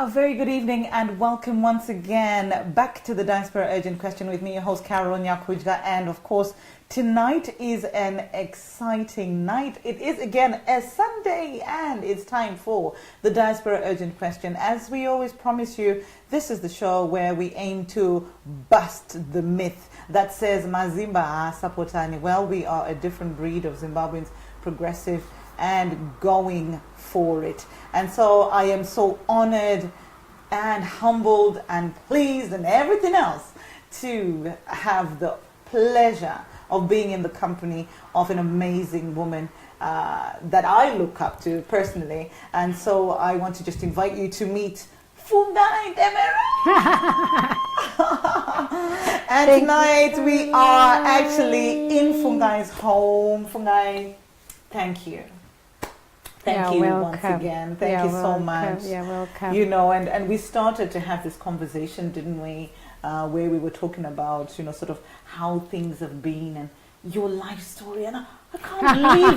A very good evening and welcome once again back to the Diaspora Urgent Question with me, your host Carol Nyakujga. And of course, tonight is an exciting night. It is again a Sunday and it's time for the Diaspora Urgent Question. As we always promise you, this is the show where we aim to bust the myth that says Mazimba Sapotani. Well, we are a different breed of Zimbabweans, progressive and going for it. And so I am so honored and humbled and pleased and everything else to have the pleasure of being in the company of an amazing woman that I look up to personally. And so I want to just invite you to meet Fungai Demera. And tonight we are actually in Fungai's home. Fungai, thank you. Thank you welcome. Once again. Thank you so much. You're welcome. You know, and we started to have this conversation, didn't we? Where we were talking about, you know, sort of how things have been and your life story. And I can't believe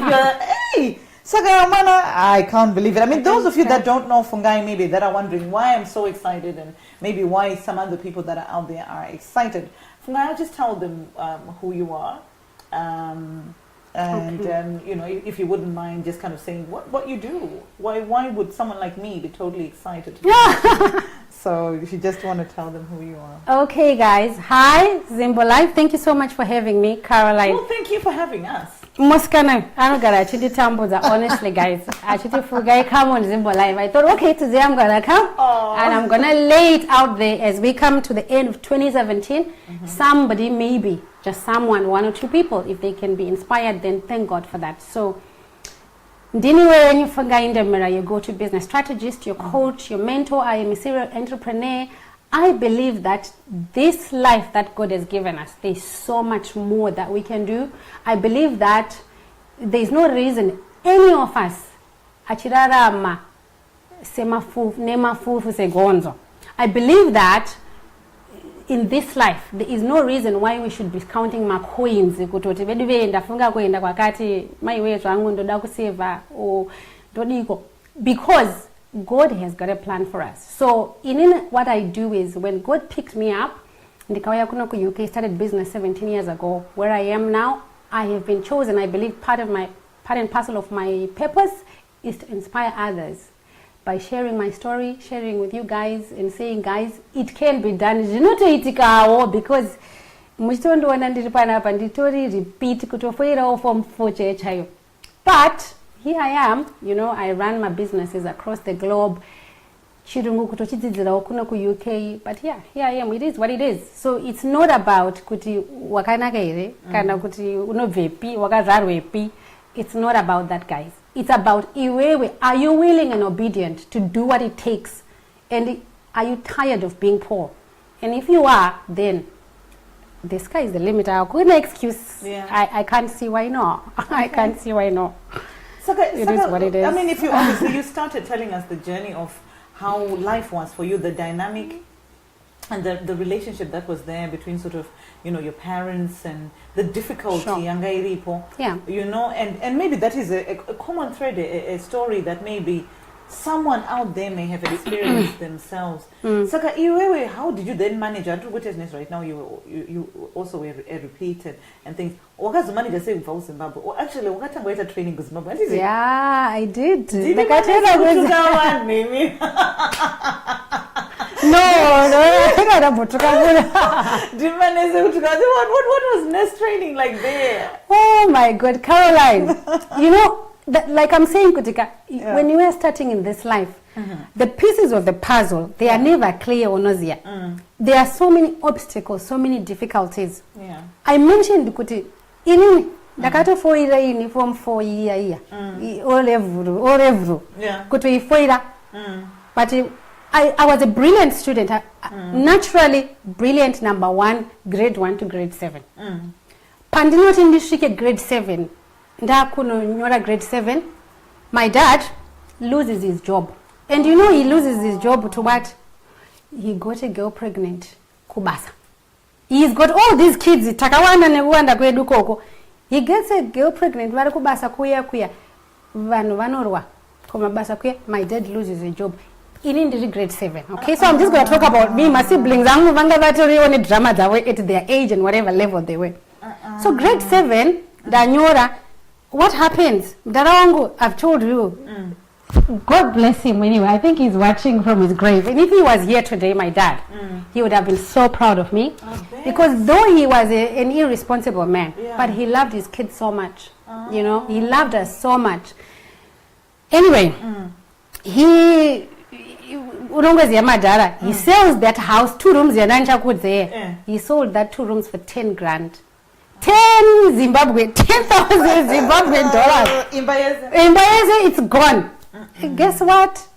hey, Sagaramana, I can't believe it. I mean, those of you that don't know Fungai, maybe that are wondering why I'm so excited and maybe why some other people that are out there are excited. Fungai, I'll just tell them who you are. You know, if you wouldn't mind just kind of saying what you do. Why would someone like me be totally excited? So if you just want to tell them who you are. Okay, guys. Hi, Zimbo Live. Thank you so much for having me, Caroline. Well, thank you for having us. Moskana, I don't got actually tamboza, honestly, guys. Actually, for guy come on Zimbo Live. I thought, okay, today I'm gonna come and I'm gonna lay it out there as we come to the end of 2017. Somebody, maybe just someone, one or two people, if they can be inspired, then thank God for that. So, anywhere you Fungai in the mirror, you go to business strategist, your coach, your mentor. I am a serial entrepreneur. I believe that this life that God has given us, there's so much more that we can do. I believe that there's no reason any of us achirarama semafu nemafufu segonzo. I believe that in this life there is no reason why we should be counting my coins kutoti bedu ndafunga kwenda kwakati maiwe zvangu ndoda kuseva or ndodiko, because God has got a plan for us. So what I do is when God picked me up, ndikawaya kuno ku UK, started business 17 years ago. Where I am now, I have been chosen. I believe part and parcel of my purpose is to inspire others by sharing my story, sharing with you guys and saying, guys, it can be done. Because muchitondo ndiri apa nditori repeat kutofoira form 4 chayo. But here I am, you know, I run my businesses across the globe. Chirungu kutochidzidzira okuno ku UK, but yeah, here I am. It is what it is. So it's not about kuti wakanaka ere kana kuti unobvepi wakazarwepi. It's not about that, guys. It's about iwewe. Are you willing and obedient to do what it takes? And are you tired of being poor? And if you are, then the sky is the limit. I have no excuse. Yeah. I can't see why not. I can't see why not. It is what it is. I mean, if you obviously you started telling us the journey of how life was for you, the dynamic and the relationship that was there between sort of, you know, your parents and the difficulty, yeah, you know, and maybe that is a common thread, a story that maybe someone out there may have experienced themselves. Saka, how did you then manage? I do business right now. You also were repeated and things. What was the manager saying for Zimbabwe? Or actually, what time were training in Zimbabwe? Yeah, I did. Did like I tell you, one, maybe. What was nest training like there? Oh my God, Caroline. You know, like I'm saying, Kutika, when you are starting in this life, the pieces of the puzzle, they are never clear or nausea. There are so many obstacles, so many difficulties. Yeah. I mentioned Kuti, in Dakato foira in form 4 year, all every, Kutu foira. But I was a brilliant student, naturally brilliant, number 1, grade 1 to grade 7. Pandinot in district grade 7. Grade 7, my dad loses his job. And you know he loses his job to what? He got a girl pregnant. Kubasa. He's got all these kids. He gets a girl pregnant. My dad loses his job. in grade 7. Okay, so I'm just going to talk about me, my siblings. I'm going to drama that way at their age and whatever level they were. So grade 7, Danyora, what happens? Darangu, I've told you. God bless him anyway. I think he's watching from his grave. And if he was here today, my dad, he would have been so proud of me. Because though he was an irresponsible man, but he loved his kids so much. You know, he loved us so much. Anyway, he sells that house, 2 rooms, he sold that 2 rooms for 10 grand. 10,000 Zimbabwean dollars. It's gone. Guess what?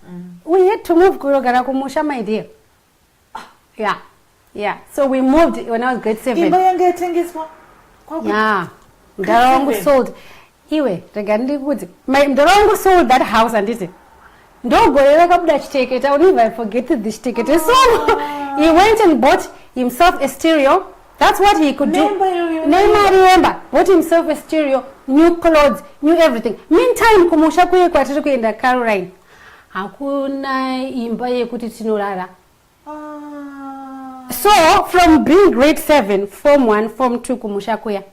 We had to move Kurogara Kumusha, my dear. Yeah. So we moved when I was grade 7. Yeah. Darongo sold. Iwe, regandi good. Darongo sold that house and did it. Don't go up that ticket. I will never forget this ticket. So he went and bought himself a stereo. That's what he could do. Remember. Bought himself a stereo, new clothes, new everything. Meantime, kumusha kuye kwa tatu in the Caroline. Hakuna imba yekuti tinurara. So from being grade 7, form 1, form 2 kumusha kuya,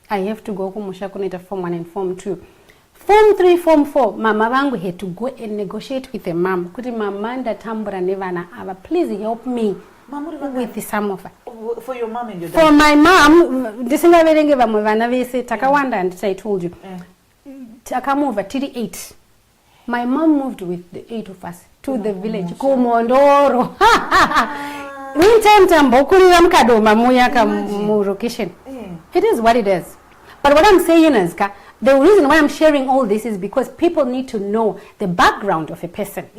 I have to go kumusha kunita form 1 and form 2. Form 3, form 4, mama wangu had to go and negotiate with the mom. Kuti mamanda tambura nevana ava, please help me with the sum of her. For your mom and your dad? For my mom, disinga verenge vamuvana vese takawanda, and I told you. Takamuva tiri 8. My mom moved with the 8 of us to the village. Kumondoro. Meantime, tambokurira mukadoma muyaka mu location. It is what it is. But what I'm saying is, the reason why I'm sharing all this is because people need to know the background of a person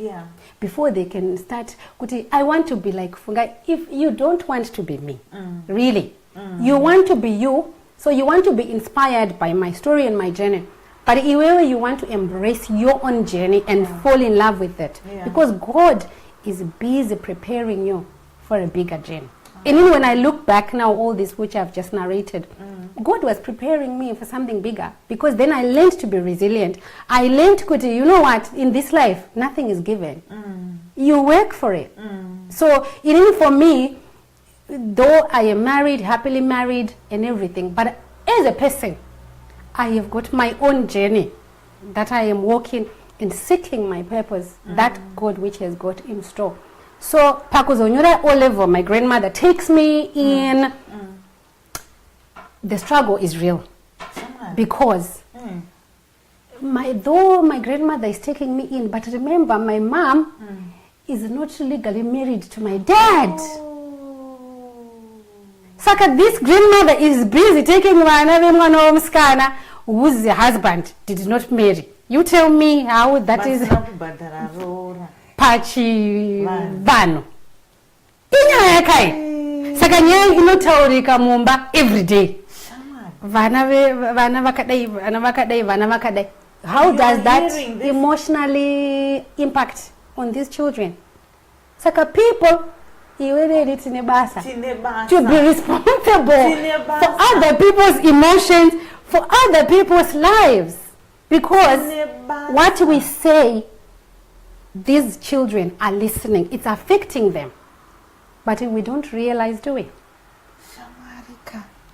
before they can start. I want to be like Fungai. If you don't want to be me, really, you want to be you, so you want to be inspired by my story and my journey. But if you want to embrace your own journey and fall in love with it, because God is busy preparing you for a bigger journey. And even when I look back now, all this which I've just narrated, God was preparing me for something bigger. Because then I learned to be resilient. I learned, you know what, in this life, nothing is given. You work for it. So even for me, though I am married, happily married and everything, but as a person, I have got my own journey that I am walking and seeking my purpose, that God which has got in store. So, Pakuzonyura O level, my grandmother takes me in. The struggle is real. Because, though my grandmother is taking me in, but remember, my mom is not legally married to my dad. Saka, this grandmother is busy taking one home scanner whose husband did not marry. You tell me how that is. Pachi vano. Inya yakai. Sakanya inotaurika mumba every day. Vana vakadai. How does that emotionally impact on these children? Saka people to be responsible for other people's emotions, for other people's lives. Because what we say, these children are listening. It's affecting them. But we don't realize, do we?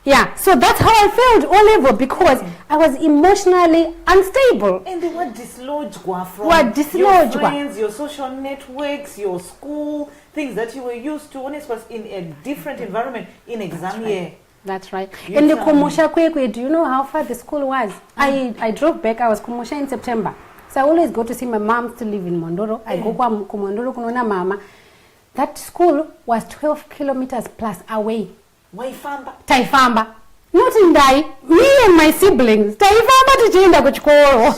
Yeah, so that's how I felt all over, because I was emotionally unstable. And they were dislodged from your friends, your social networks, your school, things that you were used to, when it was in a different environment, in exam year. That's right. And the Kumosha Kwekwe, do you know how far the school was? I drove back. I was Kumosha in September. So I always go to see my mom still live in Mondoro. I go to Mondoro kunona mama. That school was 12 kilometers plus away. Taifamba. Not in Dai. Me and my siblings. Taifamba tuchienda kuchikoro.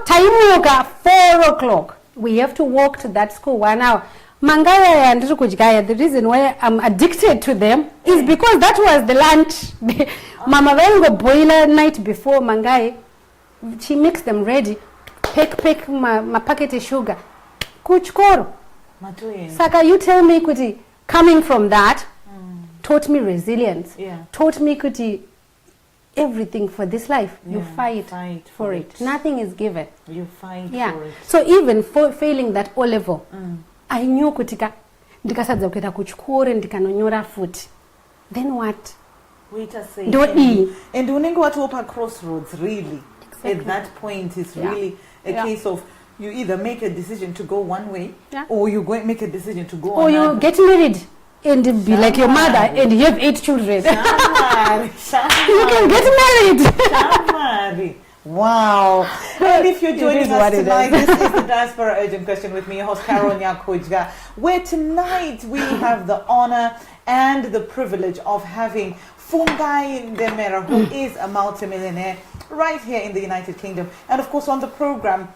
Taimuka 4 o'clock. We have to walk to that school 1 hour. Mangaya and Rukujgaya, the reason why I'm addicted to them is because that was the lunch. Mama Vengo boiler night before Mangai. She makes them ready. Pick my packet of sugar. Kuchkoro. Saka, you tell me, Kuti, coming from that, taught me resilience. Taught me, Kuti, everything for this life, you fight for it. Nothing is given. You fight for it. So even for failing that O level, I knew kutika ndikasadza kuenda kuchikoro ndikanonyora futi. Then what? Wait a second. Don't And unenge watu opa crossroads, really. Exactly. At that point, it's really a case of you either make a decision to go one way, or you go make a decision to go or another. you get married and be like your mother and you have 8 children. You can get married. Wow. And if you're joining us tonight, this is the Diaspora Urgent Question with me, your host Carol Nyakujga, where tonight we have the honor and the privilege of having Fungai Ndemera, who is a multimillionaire right here in the United Kingdom. And of course on the program,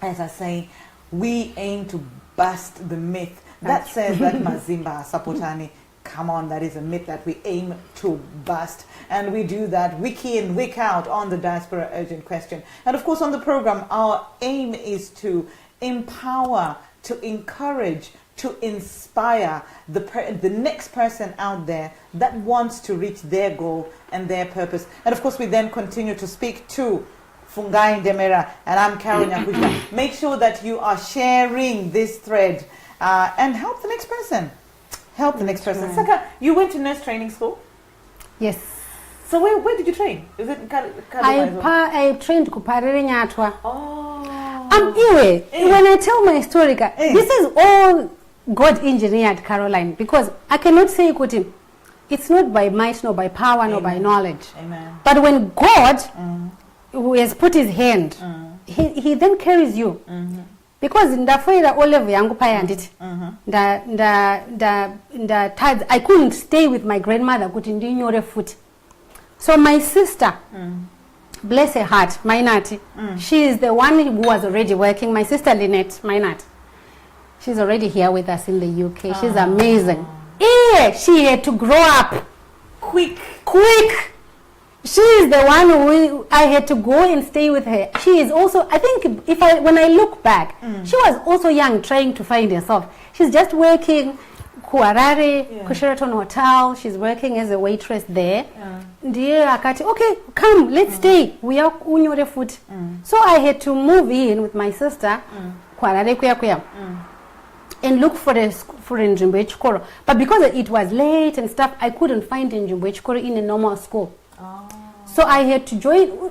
as I say, we aim to bust the myth that says that Mazimba Sapotani, come on, that is a myth that we aim to bust. And we do that week in, week out on the Diaspora Urgent Question. And of course on the program, our aim is to empower, to encourage, to inspire the next person out there that wants to reach their goal and their purpose. And of course we then continue to speak to Fungai Ndemera, and I'm Carol Nyakujga. Make sure that you are sharing this thread and help the next person. Help the next person. Saka, you went to nurse training school? Yes. So where did you train? Is it I trained kuparere nyatwa. Oh. Anyway, when I tell my story, this is all God engineered, Caroline, because I cannot say kuti, it's not by might, nor by power, nor by knowledge. Amen. But when God who has put his hand, he then carries you. Because ndafoira O level yangu paya nditi. I couldn't stay with my grandmother kuti ndinyore futi. So my sister, bless her heart, Mainati, she is the one who was already working. My sister Lynette, Mainati, she's already here with us in the UK. She's amazing. Yeah, she had to grow up quick. She is the one who I had to go and stay with her. She is also, I think, when I look back, she was also young, trying to find herself. She's just working Kuarare, Sheraton Hotel. She's working as a waitress there. Ndiye akati, okay, come, let's stay. We are unyore food. So I had to move in with my sister, Kuarare kuya. And look for Njimbo Chikoro. But because it was late and stuff, I couldn't find Njimbo Chikoro in a normal school. So I had to join. I don't know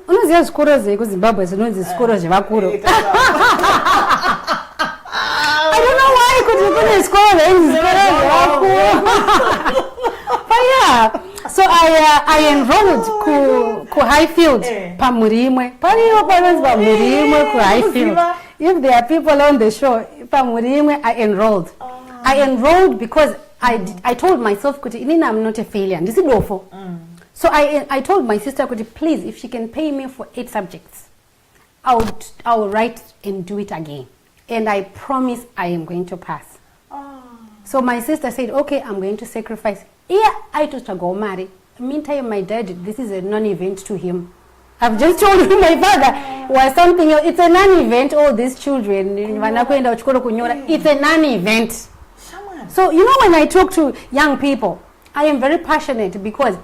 why I couldn't go to school. But yeah, so I enrolled ku Highfield, Pamurimwe. Parents Pamurimwe ku Highfield. If there are people on the show, Pamurimwe, I enrolled. I enrolled because I told myself, I'm not a failure. This is awful. So I told my sister, please, if she can pay me for 8 subjects, I'll write and do it again. And I promise I am going to pass. So my sister said, okay, I'm going to sacrifice. Yeah, I told her go marry. Meantime, my dad, this is a non-event to him. I've just told him my father was something else. It's a non-event, all these children. It's a non-event. So, when I talk to young people, I am very passionate because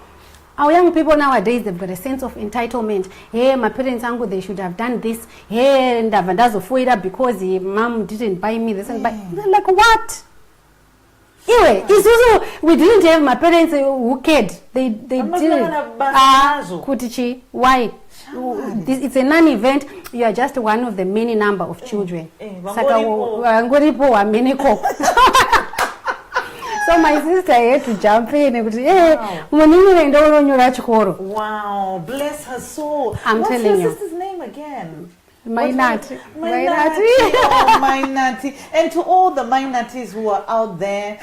our young people nowadays, they've got a sense of entitlement. Hey, my parents, they should have done this. Hey, and I've because mom didn't buy me this. And like, what? Anyway, it's also, we didn't have my parents who cared. They didn't. Kutichi, why? It's a non-event. You are just one of the many number of children. So my sister had to jump in and say, wow, bless her soul. I'm telling you. What's your sister's name again? Mainati. Oh, Mainati. And to all the Mainatis who are out there,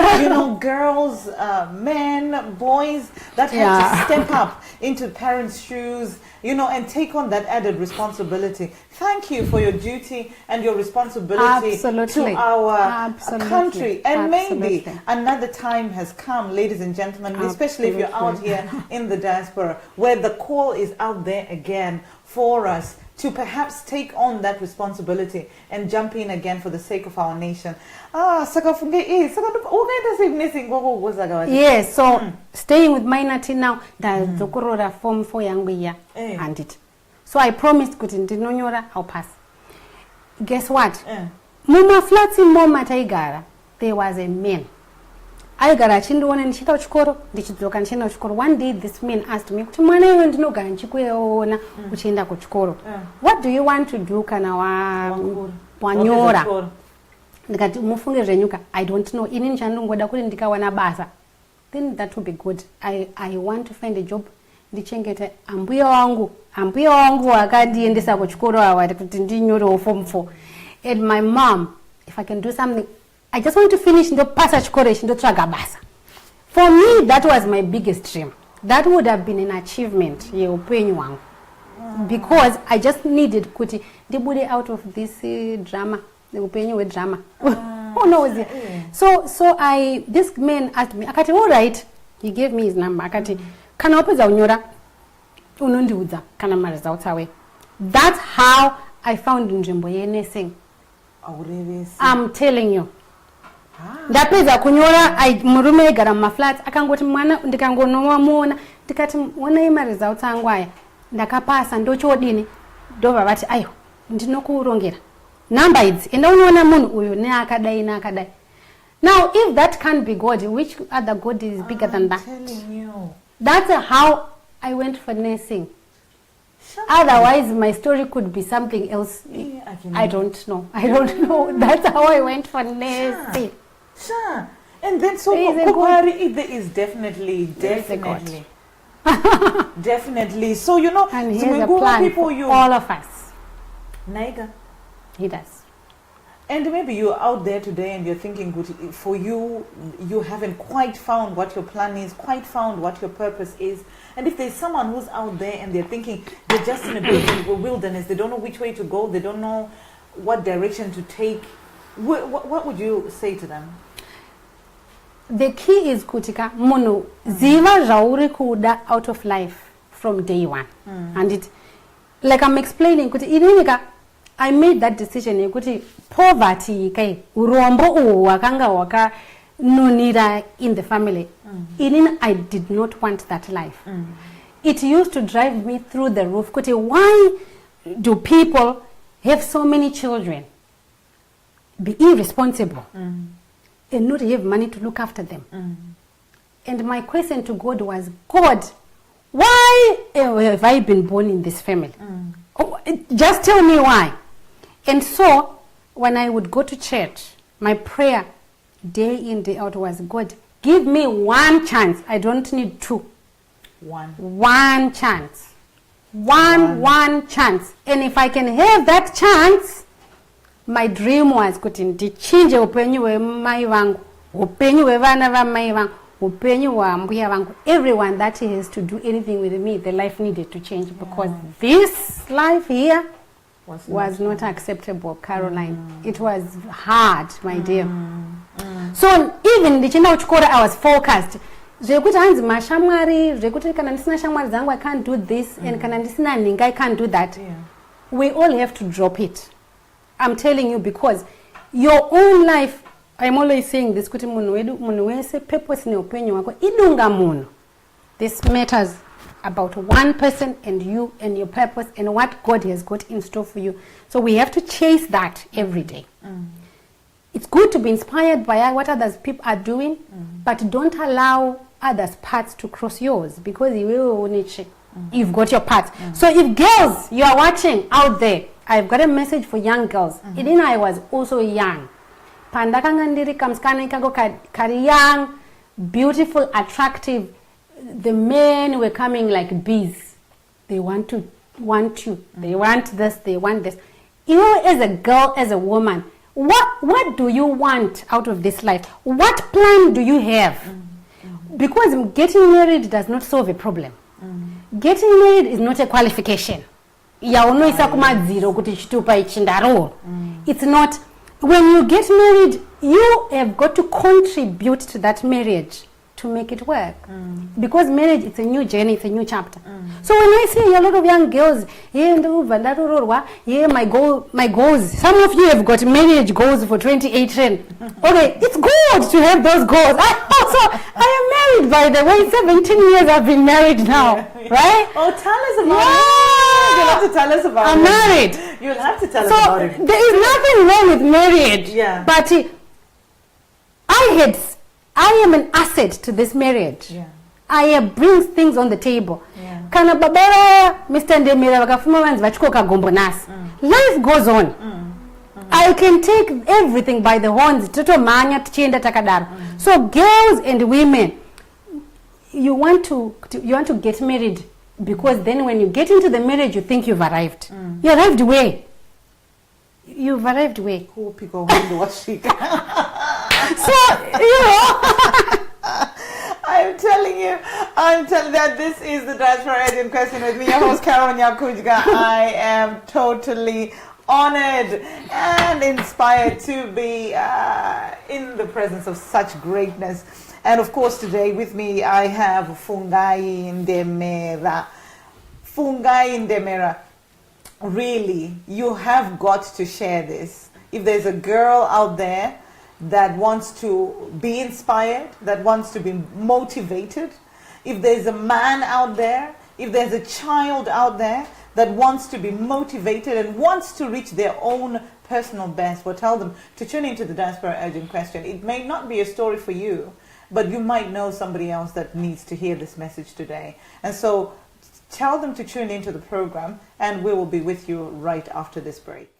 girls, men, boys that have to step up into parents' shoes, and take on that added responsibility. Thank you for your duty and your responsibility to our country. And maybe another time has come, ladies and gentlemen, especially if you're out here in the diaspora, where the call is out there again for us to perhaps take on that responsibility and jump in again for the sake of our nation. Yes, so staying with minor teen now, the form for young year and it. So I promised kuti ndinonyora, I'll pass. Guess what? Muma flats in Moma Taigara, there was a man. I got a chindu one and chikoro, dichidzoka nchina chikoro. One day this man asked me, Mwana went no gan chikuona uchinda kuchikoro. What do you want to do kana wanyora? Ndikati mufunge renyuka. I don't know. Ini nchandu ngoda kuti ndikawana basa. Then that would be good. I want to find a job. Ndichengete ambuya wangu akandiendesa kuchikoro awa kuti ndinyore form 4. And my mom, if I can do something, I just want to finish ndo pasa chikoro ndo traga basa. For me, that was my biggest dream. That would have been an achievement ye upenyu wangu. Because I just needed kuti ndibude out of this drama, the upenyu with drama. Who knows it? So this man asked me, akati, all right, he gave me his number. Akati, kana wapeza unyora unondiudza kana mari zautawe. That's how I found njimbo ye nursing. I'm telling you. Ndapeza kunyora murume egara maflat akangoti mwana ndikangonowa muona ndikati wona imari zautangwaya ndakapasa ndochodini ndova vati ayo ndinokurongera number idzi enda unoona munhu uyu neakadai neakadai. Now if that can't be God, which other God is bigger than that? Telling you. That's how I went for nursing. Otherwise my story could be something else. I don't know. That's how I went for nursing. Sure. And then so there is definitely definitely. So you know, and he has a plan for all of us. Naiga. He does. And maybe you're out there today and you're thinking, for you haven't quite found what your plan is, quite found what your purpose is. And if there's someone who's out there and they're thinking they're just in a wilderness, they don't know which way to go, they don't know what direction to take, what would you say to them? The key is kutika mono ziva jauri kuda out of life from day one. And it, like I'm explaining, kuti ininika I made that decision kuti poverty kai urombo wakanga waka nunira in the family. I did not want that life. It used to drive me through the roof. Kuti, why do people have so many children? Be irresponsible and not have money to look after them. And my question to God was, God, why have I been born in this family? Just tell me why. And so when I would go to church, my prayer day in, day out was, God, give me one chance. I don't need two. One chance. One chance. And if I can have that chance, my dream was kuti ndichinje upenyu we mai vangu, upenyu we vana va mai vangu, upenyu wa mbuya vangu. Everyone that has to do anything with me, the life needed to change because this life here was not acceptable, Caroline. It was hard, my dear. So even ndichinda uchikora, I was focused. Zvekuti hanzi mashamwari, zvekuti kana ndisina shamwari zangu, I can't do this, and kana ndisina ninga, I can't do that. We all have to drop it. I'm telling you, because your own life, I'm always saying this, kuti munu wese purpose ni upenyu wako idunga munu. This matters about one person and you and your purpose and what God has got in store for you. So we have to chase that every day. It's good to be inspired by what others people are doing, but don't allow others' paths to cross yours, because you've got your path. So if girls, you are watching out there, I've got a message for young girls. Even I was also young. Pandakangandiri kamskana ikago kari young, beautiful, attractive. The men were coming like bees. They want you. They want this, they want this. You as a girl, as a woman, what do you want out of this life? What plan do you have? Because getting married does not solve a problem. Getting married is not a qualification. It's not. When you get married, you have got to contribute to that marriage. to make it work. Because marriage, it's a new journey, it's a new chapter. So when I see a lot of young girls, my goals, some of you have got marriage goals for 2018. Okay, it's good to have those goals. I am married, by the way, 17 years I've been married now, right? Oh, tell us about it. You'll have to tell us about I'm it. married. You'll have to tell us about it. There is nothing wrong with marriage. Yeah. But I am an asset to this marriage. Yeah. I bring things on the table. Yeah. Kana babara Mr. Ndemira vakafuma vanzi vachikoka gombo nasi. Life goes on. I can take everything by the horns. Toto manya tichienda takadaro. So girls and women, you want to get married, because then when you get into the marriage you think you've arrived. You arrived where? You've arrived where? So, I'm telling you that this is the Diaspora Agent Question with me, your host Carol Nyakujga. I am totally honored and inspired to be in the presence of such greatness. And of course today with me I have Fungai Ndemera. Fungai Ndemera, really, you have got to share this. If there's a girl out there that wants to be inspired, that wants to be motivated, if there's a man out there, if there's a child out there that wants to be motivated and wants to reach their own personal best, well, tell them to tune into the Diaspora Urgent Question. It may not be a story for you, but you might know somebody else that needs to hear this message today. And so tell them to tune into the program, and we will be with you right after this break.